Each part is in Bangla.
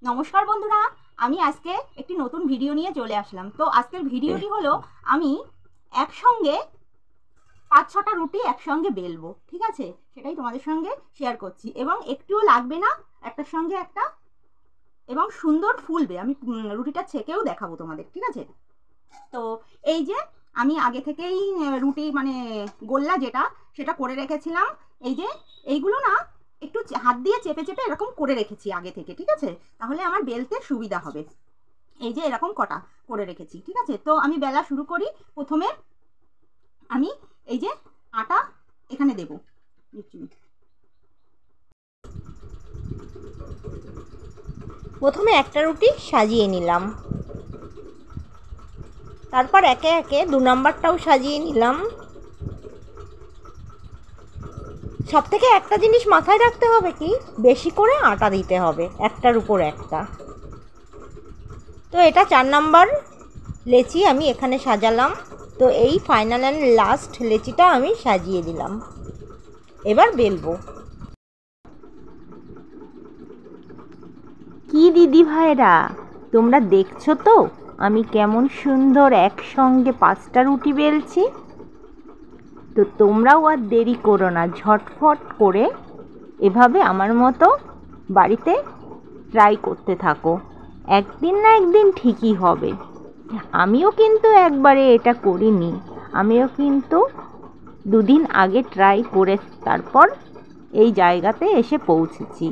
নমস্কার বন্ধুরা, আমি আজকে একটি নতুন ভিডিও নিয়ে চলে আসলাম। তো আজকের ভিডিওটি হলো আমি একসঙ্গে 5-6টা রুটি একসঙ্গে বেলবো, ঠিক আছে? সেটাই তোমাদের সঙ্গে শেয়ার করছি এবং একটুও লাগবে না একটার সঙ্গে একটা, এবং সুন্দর ফুলবে। আমি রুটিটা ছেঁকেও দেখাবো তোমাদের, ঠিক আছে? তো এই যে আমি আগে থেকেই রুটি মানে গোল্লা সেটা করে রেখেছিলাম। এই যে এইগুলো না একটু হাত দিয়ে চেপে চেপে এরকম করে রেখেছি আগে থেকে, ঠিক আছে? তাহলে আমার বেলতে সুবিধা হবে। এই যে এরকম কটা করে রেখেছি, ঠিক আছে? তো আমি বেলা শুরু করি। প্রথমে আমি এই যে আটা এখানে দেব। প্রথমে একটা রুটি সাজিয়ে নিলাম, তারপর একে একে 2 নাম্বারটাও সাজিয়ে নিলাম। সব থেকে একটা জিনিস মাথায় রাখতে হবে, কি বেশি করে আটা দিতে হবে একটার উপর একটা। তো এটা 4 নাম্বার লেচি আমি এখানে সাজালাম। তো এই ফাইনাল অ্যান্ড লাস্ট লেচিটা আমি সাজিয়ে দিলাম। এবার বেলবো। কি দিদি ভাইরা, তোমরা দেখছো তো আমি কেমন সুন্দর একসঙ্গে 5টা রুটি বেলছি? তো তোমরাও আর দেরি করো না, ঝটফট করে এভাবে আমার মতো বাড়িতে ট্রাই করতে থাকো। একদিন না একদিন ঠিকই হবে। আমিও কিন্তু একবারে এটা করিনি, আমিও কিন্তু 2 দিন আগে ট্রাই করে তারপর এই জায়গাতে এসে পৌঁছেছি।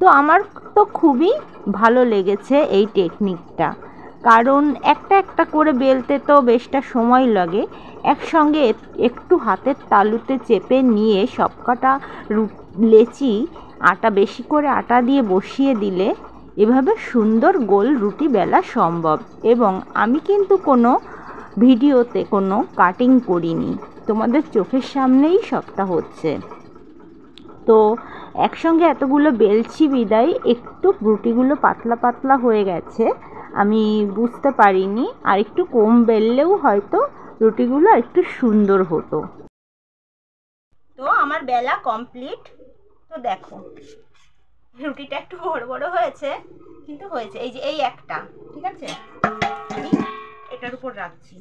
তো আমার তো খুবই ভালো লেগেছে এই টেকনিকটা, কারণ একটা একটা করে বেলতে তো বেশটা সময় লাগে। একসঙ্গে একটু হাতের তালুতে চেপে নিয়ে সবকটা লেচি আটা বেশি করে আটা দিয়ে বসিয়ে দিলে এভাবে সুন্দর গোল রুটি বেলা সম্ভব। এবং আমি কিন্তু কোনো ভিডিওতে কোনো কাটিং করিনি, তোমাদের চোখের সামনেই সবটা হচ্ছে। তো একসঙ্গে এতগুলো বেলছি বিদায় একটু রুটিগুলো পাতলা পাতলা হয়ে গেছে, আমি বুঝতে পারিনি। আর একটু কম বেললেও হয়তো রুটিগুলো একটু সুন্দর হতো। তো আমার বেলা কমপ্লিট। তো দেখো রুটিটা একটু বড় বড় হয়েছে, কিন্তু হয়েছে। এই যে এই একটা, ঠিক আছে? আমি এটার উপর রাখছি।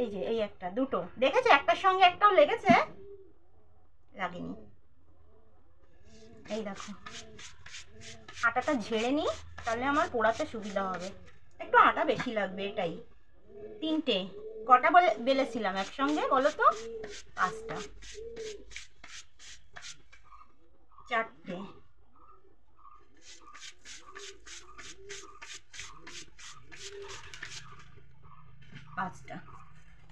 এই যে এই একটা, দুটো দেখেছো? একটার সঙ্গে একটাও লেগেছে, লাগেনি। এই দেখো, আটাটা ঝেড়ে নিই, তাহলে আমার পোড়াতে সুবিধা হবে। একটু আটা বেশি লাগবে, এটাই। 3টে কটা বেলেছিলাম একসঙ্গে বলো তো? 5টা, 4টে, 5টা,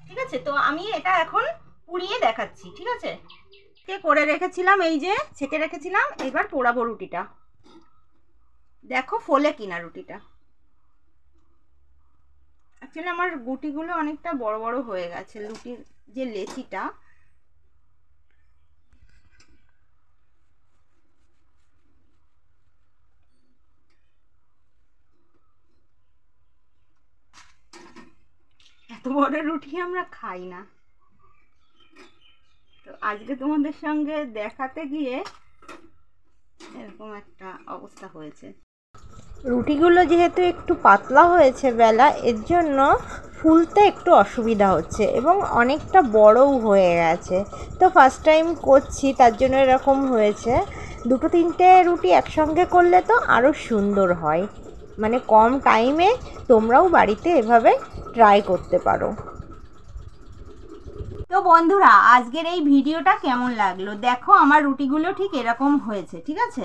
ঠিক আছে? তো আমি এটা এখন পুড়িয়ে দেখাচ্ছি, ঠিক আছে? করে রেখেছিলাম, এই যে ছেঁকে রেখেছিলাম। এবার পোড়াবো রুটিটা। দেখো ফোলে কিনা রুটিটা। অ্যাকচুয়ালি আমার গুটিগুলো অনেকটা বড় বড় হয়ে গেছে, রুটির যে লেচিটা। এত বড় রুটি আমরা খাই না, তো আজকে তোমাদের সঙ্গে দেখাতে গিয়ে এরকম একটা অবস্থা হয়েছে। রুটিগুলো যেহেতু একটু পাতলা হয়েছে বেলা, এর জন্য ফুলতে একটু অসুবিধা হচ্ছে এবং অনেকটা বড়ও হয়ে গেছে। তো ফার্স্ট টাইম করছি, তার জন্য এরকম হয়েছে। 2-3টে রুটি একসঙ্গে করলে তো আরও সুন্দর হয়। মানে কম টাইমে তোমরাও বাড়িতে এভাবে ট্রাই করতে পারো। তো বন্ধুরা, আজকের এই ভিডিওটা কেমন লাগলো? দেখো আমার রুটিগুলো ঠিক এরকম হয়েছে, ঠিক আছে?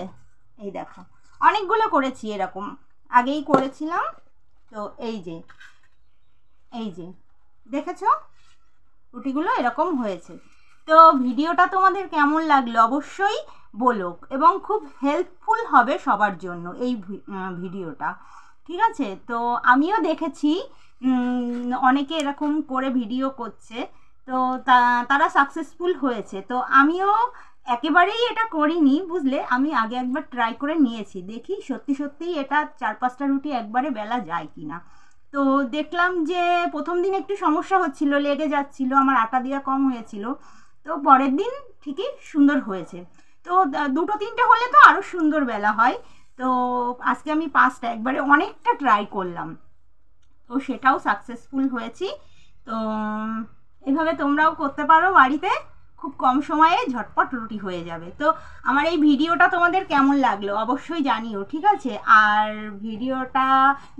এই দেখো, অনেকগুলো করেছি এরকম, আগেই করেছিলাম। তো এই যে দেখেছো রুটিগুলো এরকম হয়েছে। তো ভিডিওটা তোমাদের কেমন লাগলো অবশ্যই বলো, এবং খুব হেল্পফুল হবে সবার জন্য এই ভিডিওটা, ঠিক আছে? তো আমিও দেখেছি অনেকে এরকম করে ভিডিও করছে, তো তারা সাকসেসফুল হয়েছে। তো আমিও একেবারেই এটা করিনি, বুঝলে? আমি আগে একবার ট্রাই করে নিয়েছি, দেখি সত্যি সত্যিই এটা 4-5টা রুটি একবারে বেলা যায় কিনা। তো দেখলাম যে প্রথম দিন একটু সমস্যা হচ্ছিল, লেগে যাচ্ছিল, আমার আটা দেওয়া কম হয়েছিল। তো পরের দিন ঠিকই সুন্দর হয়েছে। তো 2-3টে হলে তো আরও সুন্দর বেলা হয়। তো আজকে আমি 5টা, একবারে অনেকটা ট্রাই করলাম, তো সেটাও সাকসেসফুল হয়েছি। তো এভাবে তোমরাও করতে পারো বাড়িতে, খুব কম সময়ে ঝটপট রুটি হয়ে যাবে। তো আমার এই ভিডিওটা তোমাদের কেমন লাগলো অবশ্যই জানিও, ঠিক আছে? আর ভিডিওটা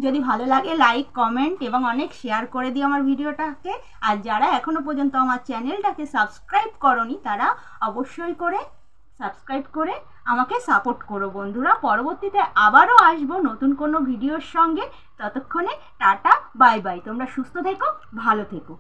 যদি ভালো লাগে লাইক, কমেন্ট এবং অনেক শেয়ার করে দিও আমার ভিডিওটাকে। আর যারা এখনো পর্যন্ত আমার চ্যানেলটাকে সাবস্ক্রাইব করোনি তারা অবশ্যই করে সাবস্ক্রাইব করে আমাকে সাপোর্ট করো বন্ধুরা। পরবর্তীতে আবারও আসবো নতুন কোনো ভিডিওর সঙ্গে। ততক্ষণে টাটা, বাই বাই। তোমরা সুস্থ থেকো, ভালো থেকো।